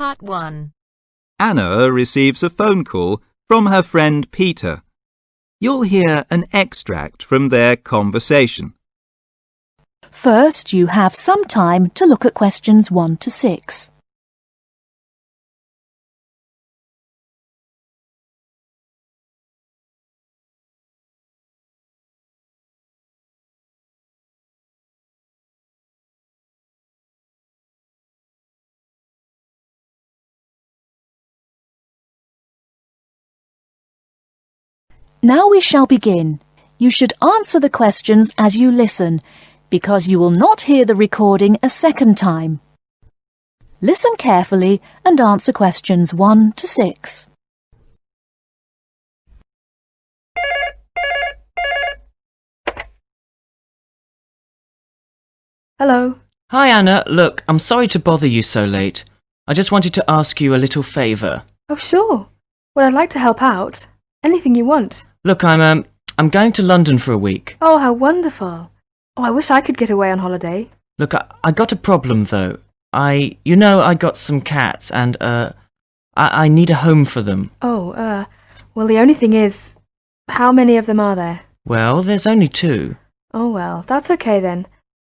Part 1. Anna receives a phone call from her friend Peter. You'll hear an extract from their conversation. First, you have some time to look at questions 1 to 6. Now we shall begin. You should answer the questions as you listen, because you will not hear the recording a second time. Listen carefully and answer questions 1 to 6. Hello. Hi Anna, look, I'm sorry to bother you so late. I just wanted to ask you a little favour. Oh, sure. Well, I'd like to help out. Anything you want. Look, I'm going to London for a week. Oh, how wonderful. Oh, I wish I could get away on holiday. Look, I got a problem though. I got some cats and, I need a home for them. Oh, well, the only thing is, how many of them are there? Well, there's only 2. Oh, well, that's okay then.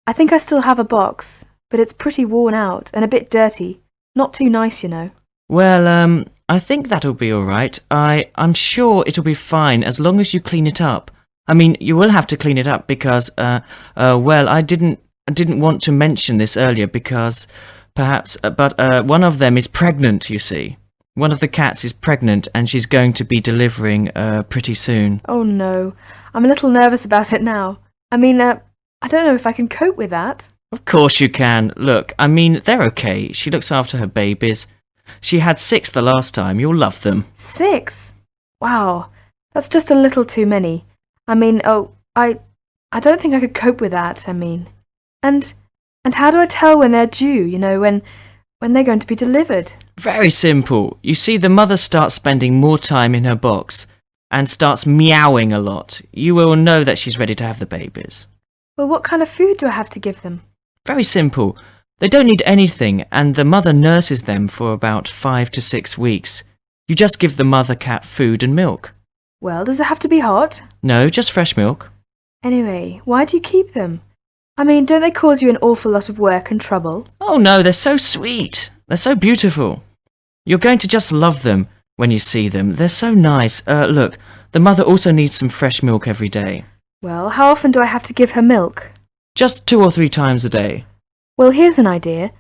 I think I still have a box, but it's pretty worn out and a bit dirty. Not too nice, you know. Well, I think that'll be all right. I'm sure it'll be fine as long as you clean it up. I mean, you will have to clean it up because, well, I didn't want to mention this earlier because perhaps, but one of them is pregnant, you see. One of the cats is pregnant and she's going to be delivering pretty soon. Oh, no. I'm a little nervous about it now. I mean, I don't know if I can cope with that. Of course you can. Look, I mean, they're okay. She looks after her babies. She had 6 the last time. You'll love them. 6? Wow. That's just a little too many. I mean, I don't think I could cope with that, I mean. And how do I tell when they're due, you know, when they're going to be delivered? Very simple. You see, the mother starts spending more time in her box and starts meowing a lot. You will know that she's ready to have the babies. Well, what kind of food do I have to give them? Very simple. They don't need anything, and the mother nurses them for about 5 to 6 weeks. You just give the mother cat food and milk. Well, does it have to be hot? No, just fresh milk. Anyway, why do you keep them? I mean, don't they cause you an awful lot of work and trouble? Oh no, they're so sweet. They're so beautiful. You're going to just love them when you see them. They're so nice. Look, the mother also needs some fresh milk every day. Well, how often do I have to give her milk? Just 2 or 3 times a day. Well, here's an idea.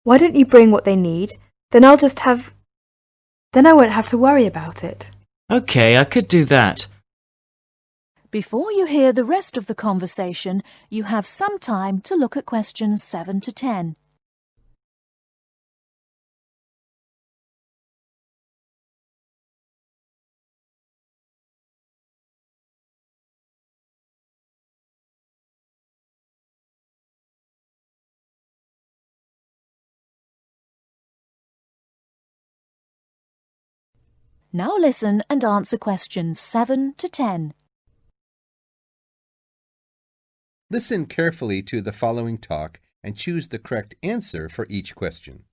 Why don't you bring what they need? Then I won't have to worry about it. Okay, I could do that. Before you hear the rest of the conversation, you have some time to look at questions 7 to 10. Now listen and answer questions 7 to 10. Listen carefully to the following talk and choose the correct answer for each question.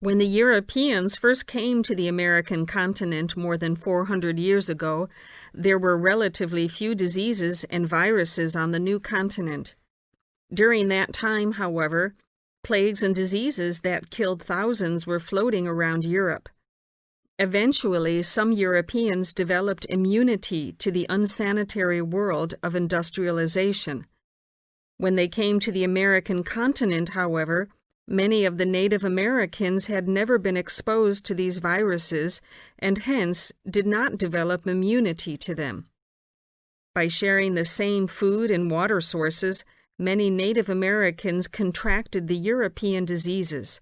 When the Europeans first came to the American continent more than 400 years ago, there were relatively few diseases and viruses on the new continent. During that time, however, plagues and diseases that killed thousands were floating around Europe. Eventually, some Europeans developed immunity to the unsanitary world of industrialization. When they came to the American continent, however, many of the Native Americans had never been exposed to these viruses and hence did not develop immunity to them. By sharing the same food and water sources, many Native Americans contracted the European diseases.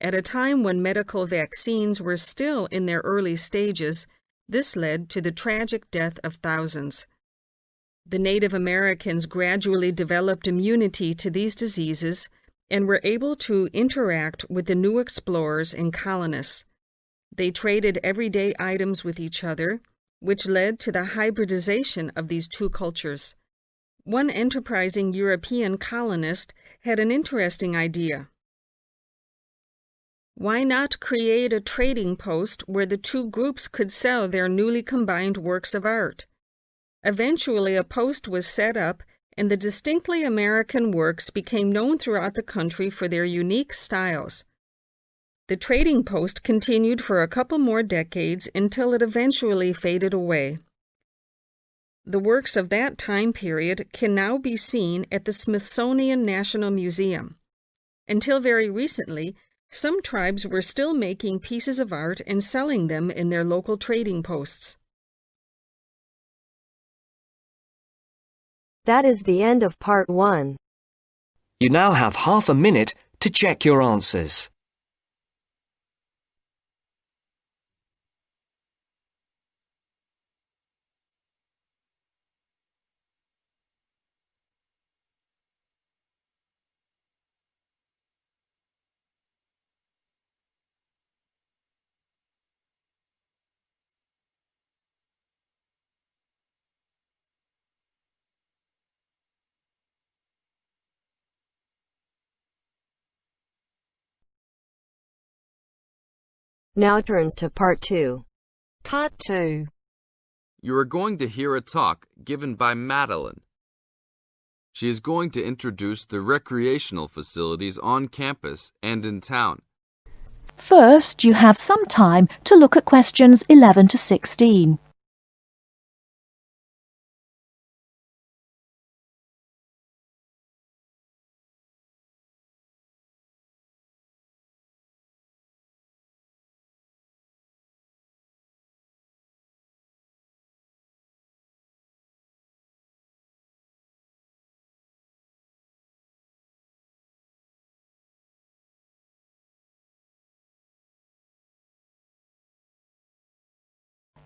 At a time when medical vaccines were still in their early stages, this led to the tragic death of thousands. The Native Americans gradually developed immunity to these diseases and were able to interact with the new explorers and colonists. They traded everyday items with each other, which led to the hybridization of these two cultures. One enterprising European colonist had an interesting idea. Why not create a trading post where the two groups could sell their newly combined works of art? Eventually, a post was set up, and the distinctly American works became known throughout the country for their unique styles. The trading post continued for a couple more decades until it eventually faded away. The works of that time period can now be seen at the Smithsonian National Museum. Until very recently, some tribes were still making pieces of art and selling them in their local trading posts. That is the end of part 1. You now have half a minute to check your answers. Now turns to part 2. Part 2. You are going to hear a talk given by Madeline. She is going to introduce the recreational facilities on campus and in town. First, you have some time to look at questions 11 to 16.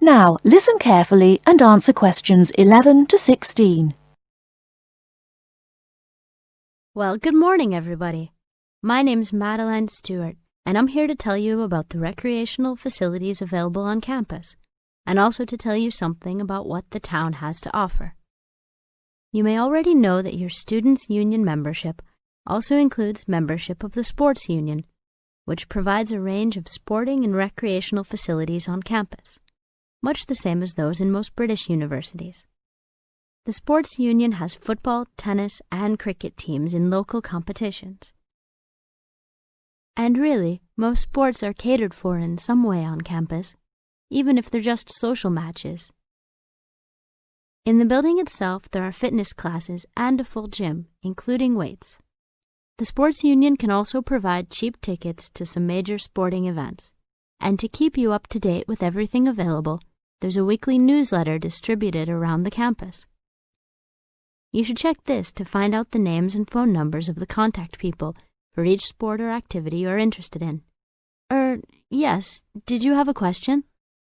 Now, listen carefully and answer questions 11 to 16. Well, good morning, everybody. My name's Madeline Stewart, and I'm here to tell you about the recreational facilities available on campus, and also to tell you something about what the town has to offer. You may already know that your Students' Union membership also includes membership of the Sports Union, which provides a range of sporting and recreational facilities on campus, much the same as those in most British universities. The Sports Union has football, tennis, and cricket teams in local competitions. And really, most sports are catered for in some way on campus, even if they're just social matches. In the building itself, there are fitness classes and a full gym, including weights. The Sports Union can also provide cheap tickets to some major sporting events. And to keep you up to date with everything available, there's a weekly newsletter distributed around the campus. You should check this to find out the names and phone numbers of the contact people for each sport or activity you're interested in. Yes, did you have a question?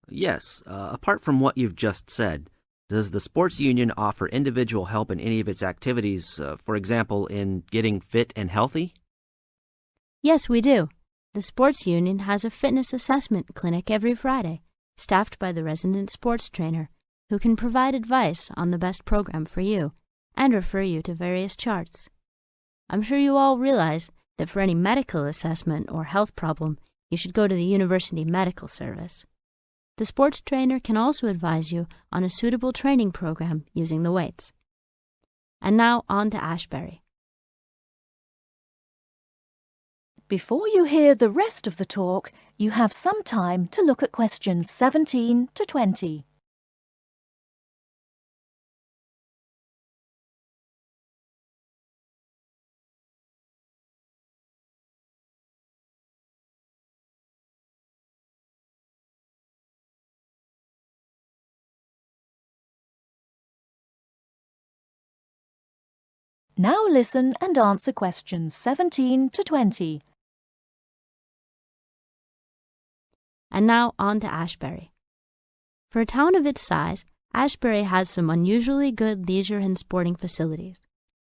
Yes, apart from what you've just said, does the Sports Union offer individual help in any of its activities, for example, in getting fit and healthy? Yes, we do. The Sports Union has a fitness assessment clinic every Friday, staffed by the resident sports trainer, who can provide advice on the best program for you and refer you to various charts. I'm sure you all realize that for any medical assessment or health problem, you should go to the University Medical Service. The sports trainer can also advise you on a suitable training program using the weights. And now on to Ashbury. Before you hear the rest of the talk, you have some time to look at questions 17 to 20. Now listen and answer questions 17 to 20. And now on to Ashbury. For a town of its size, Ashbury has some unusually good leisure and sporting facilities,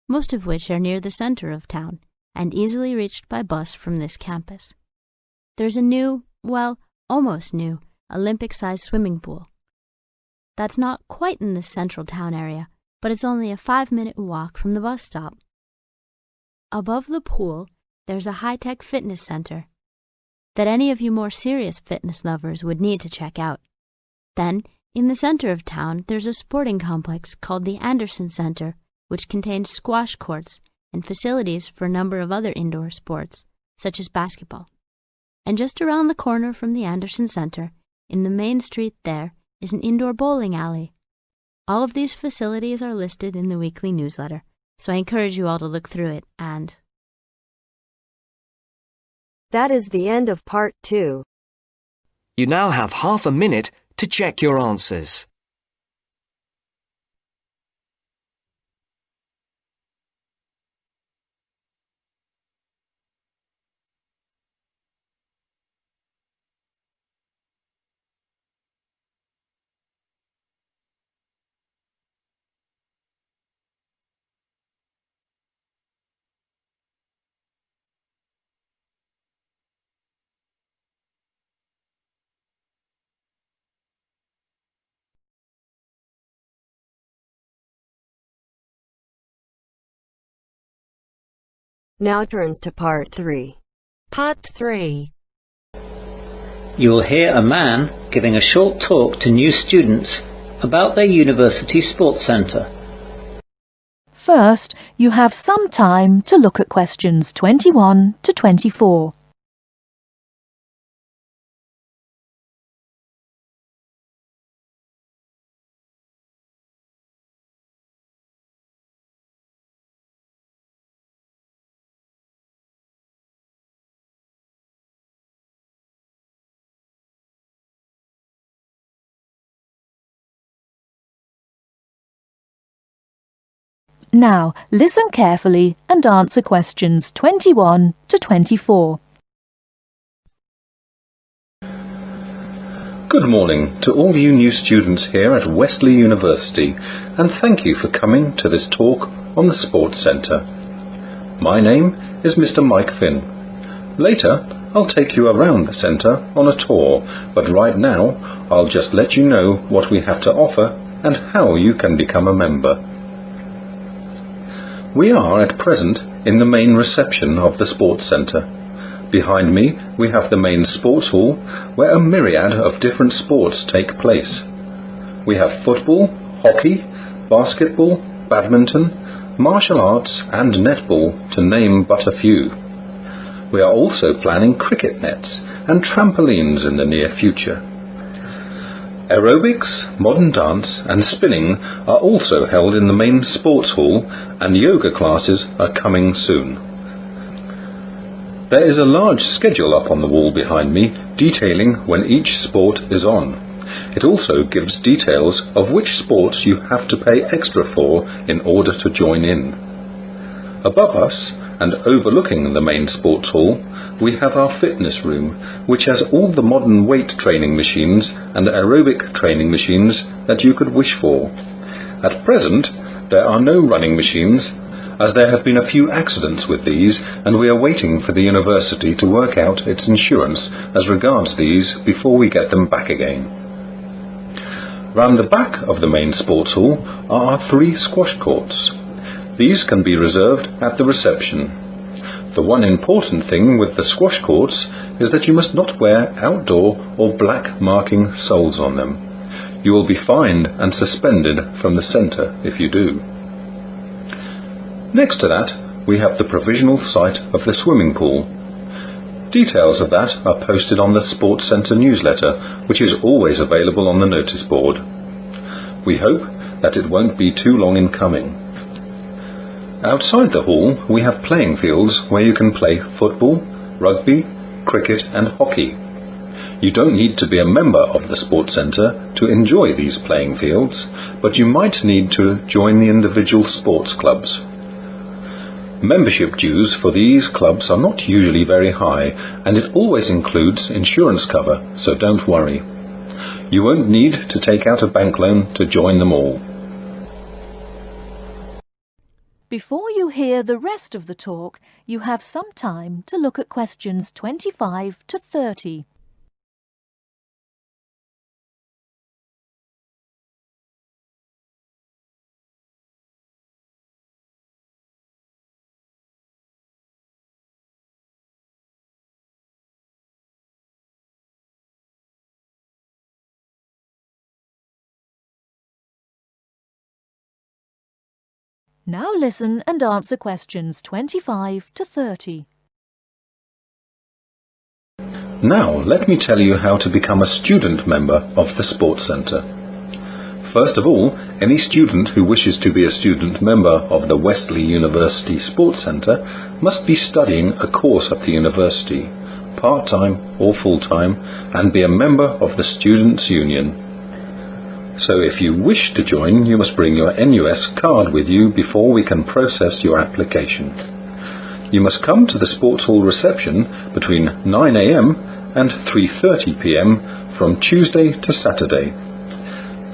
most of which are near the center of town and easily reached by bus from this campus. There's a new, well, almost new, Olympic-sized swimming pool. That's not quite in the central town area, but it's only a 5-minute walk from the bus stop. Above the pool, there's a high-tech fitness center. that any of you more serious fitness lovers would need to check out. Then, in the center of town, there's a sporting complex called the Anderson Center, which contains squash courts and facilities for a number of other indoor sports, such as basketball. And just around the corner from the Anderson Center, in the main street there, is an indoor bowling alley. All of these facilities are listed in the weekly newsletter, so I encourage you all to look through it and... That is the end of part 2. You now have half a minute to check your answers. Now turns to part 3. Part 3. You will hear a man giving a short talk to new students about their university sports centre. First, you have some time to look at questions 21 to 24. Now, listen carefully and answer questions 21 to 24. Good morning to all you new students here at Wesley University, and thank you for coming to this talk on the Sports Centre. My name is Mr. Mike Finn. Later, I'll take you around the centre on a tour, but right now, I'll just let you know what we have to offer and how you can become a member. We are at present in the main reception of the Sports Centre. Behind me we have the main sports hall where a myriad of different sports take place. We have football, hockey, basketball, badminton, martial arts and netball, to name but a few. We are also planning cricket nets and trampolines in the near future. Aerobics, modern dance and spinning are also held in the main sports hall, and yoga classes are coming soon. There is a large schedule up on the wall behind me detailing when each sport is on. It also gives details of which sports you have to pay extra for in order to join in. Above us, and overlooking the main sports hall, we have our fitness room, which has all the modern weight training machines and aerobic training machines that you could wish for. At present, there are no running machines, as there have been a few accidents with these, and we are waiting for the university to work out its insurance as regards these before we get them back again. Round the back of the main sports hall are our 3 squash courts. These can be reserved at the reception. The one important thing with the squash courts is that you must not wear outdoor or black marking soles on them. You will be fined and suspended from the centre if you do. Next to that, we have the provisional site of the swimming pool. Details of that are posted on the Sports Centre newsletter, which is always available on the notice board. We hope that it won't be too long in coming. Outside the hall, we have playing fields where you can play football, rugby, cricket and hockey. You don't need to be a member of the Sports Centre to enjoy these playing fields, but you might need to join the individual sports clubs. Membership dues for these clubs are not usually very high, and it always includes insurance cover, so don't worry. You won't need to take out a bank loan to join them all. Before you hear the rest of the talk, you have some time to look at questions 25 to 30. Now listen and answer questions 25 to 30. Now, let me tell you how to become a student member of the Sports Centre. First of all, any student who wishes to be a student member of the Wesley University Sports Centre must be studying a course at the university, part-time or full-time, and be a member of the Students' Union. So if you wish to join, you must bring your NUS card with you before we can process your application. You must come to the Sports Hall reception between 9 a.m. and 3:30 p.m. from Tuesday to Saturday.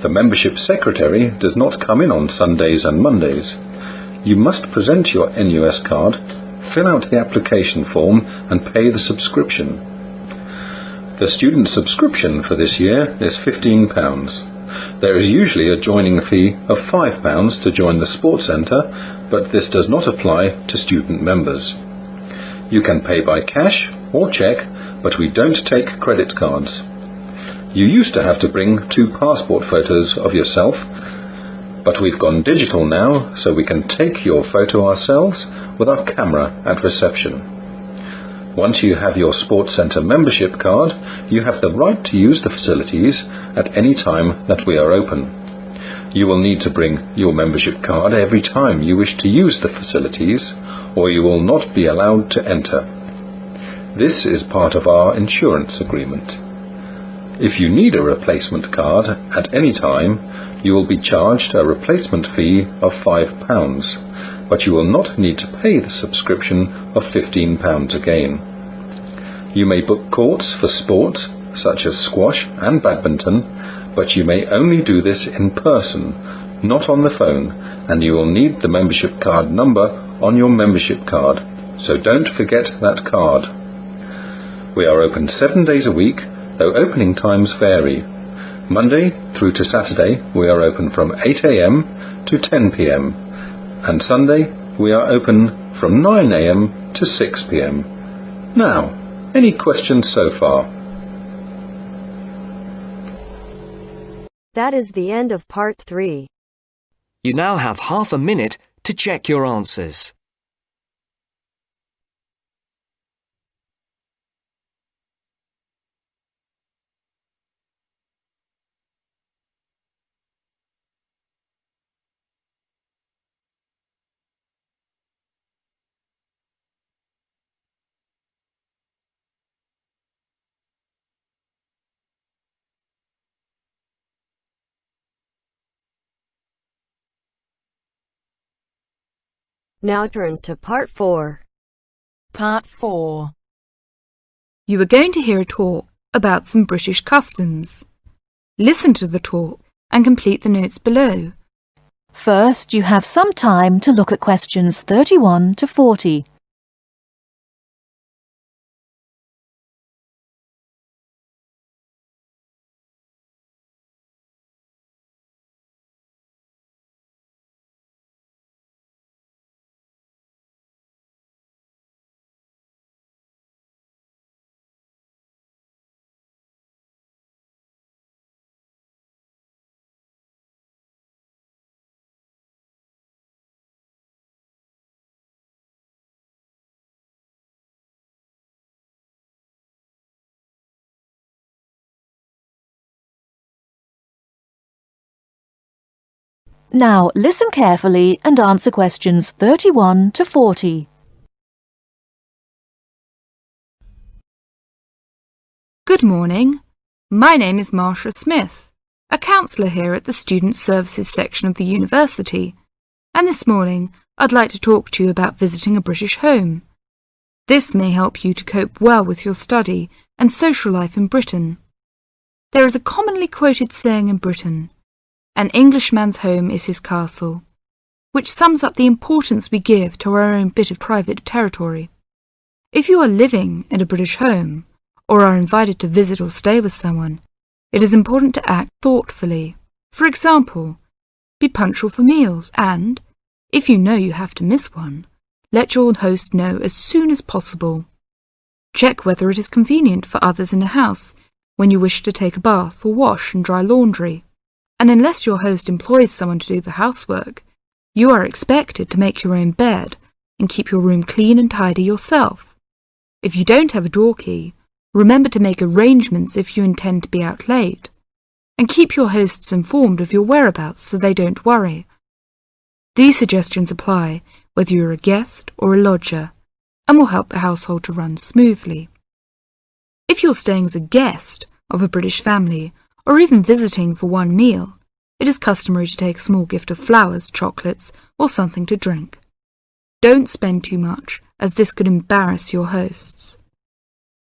The membership secretary does not come in on Sundays and Mondays. You must present your NUS card, fill out the application form and pay the subscription. The student subscription for this year is £15. There is usually a joining fee of £5 to join the Sports Centre, but this does not apply to student members. You can pay by cash or cheque, but we don't take credit cards. You used to have to bring 2 passport photos of yourself, but we've gone digital now, so we can take your photo ourselves with our camera at reception. Once you have your Sports Centre membership card, you have the right to use the facilities at any time that we are open. You will need to bring your membership card every time you wish to use the facilities, or you will not be allowed to enter. This is part of our insurance agreement. If you need a replacement card at any time, you will be charged a replacement fee of £5, but you will not need to pay the subscription of £15 again. You may book courts for sports, such as squash and badminton, but you may only do this in person, not on the phone, and you will need the membership card number on your membership card, so don't forget that card. We are open 7 days a week, though opening times vary. Monday through to Saturday we are open from 8 a.m. to 10 p.m. and Sunday we are open from 9 a.m. to 6 p.m. Now, any questions so far? That is the end of part 3. You now have half a minute to check your answers. Now turns to part 4. Part 4. You are going to hear a talk about some British customs. Listen to the talk and complete the notes below. First, you have some time to look at questions 31 to 40. Now listen carefully and answer questions 31 to 40. Good morning. My name is Marsha Smith, a counsellor here at the Student Services section of the university, and this morning I'd like to talk to you about visiting a British home. This may help you to cope well with your study and social life in Britain. There is a commonly quoted saying in Britain, "An Englishman's home is his castle," which sums up the importance we give to our own bit of private territory. If you are living in a British home, or are invited to visit or stay with someone, it is important to act thoughtfully. For example, be punctual for meals and, if you know you have to miss one, let your host know as soon as possible. Check whether it is convenient for others in the house when you wish to take a bath or wash and dry laundry. And unless your host employs someone to do the housework, You are expected to make your own bed and keep your room clean and tidy yourself. If you don't have a door key, remember to make arrangements if you intend to be out late, and keep your hosts informed of your whereabouts so they don't worry. These suggestions apply whether you're a guest or a lodger, and will help the household to run smoothly. If you're staying as a guest of a British family, or even visiting for one meal, it is customary to take a small gift of flowers, chocolates, or something to drink. Don't spend too much, as this could embarrass your hosts.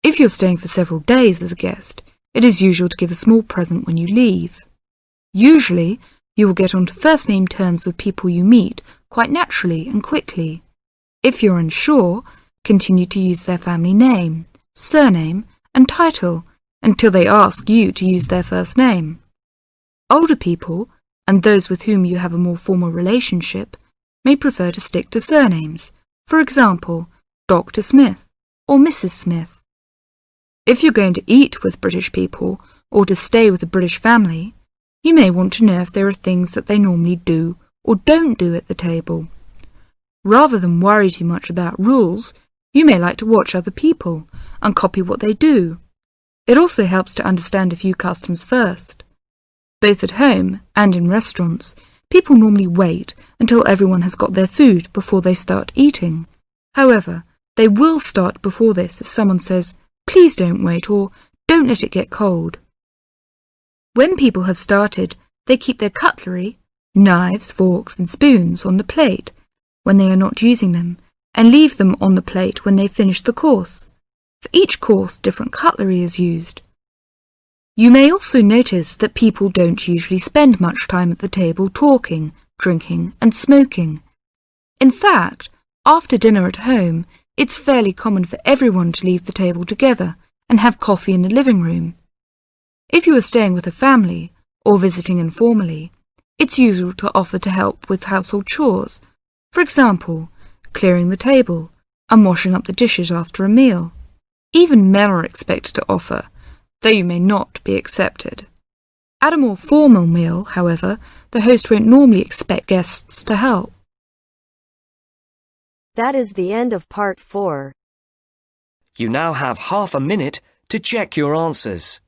If you're staying for several days as a guest, it is usual to give a small present when you leave. Usually, you will get onto first-name terms with people you meet quite naturally and quickly. If you're unsure, continue to use their family name, surname, and title until they ask you to use their first name. Older people, and those with whom you have a more formal relationship, may prefer to stick to surnames, for example, Dr. Smith or Mrs. Smith. If you're going to eat with British people or to stay with a British family, you may want to know if there are things that they normally do or don't do at the table. Rather than worry too much about rules, you may like to watch other people and copy what they do. It also helps to understand a few customs first. Both at home and in restaurants, people normally wait until everyone has got their food before they start eating. However, they will start before this if someone says, "Please don't wait," or "Don't let it get cold." When people have started, they keep their cutlery, knives, forks and spoons on the plate when they are not using them, and leave them on the plate when they finish the course. For each course, different cutlery is used. You may also notice that people don't usually spend much time at the table talking, drinking and smoking. In fact, after dinner at home, it's fairly common for everyone to leave the table together and have coffee in the living room. If you are staying with a family or visiting informally, it's usual to offer to help with household chores, for example, clearing the table and washing up the dishes after a meal. Even men are expected to offer, though you may not be accepted. At a more formal meal, however, the host won't normally expect guests to help. That is the end of part 4. You now have half a minute to check your answers.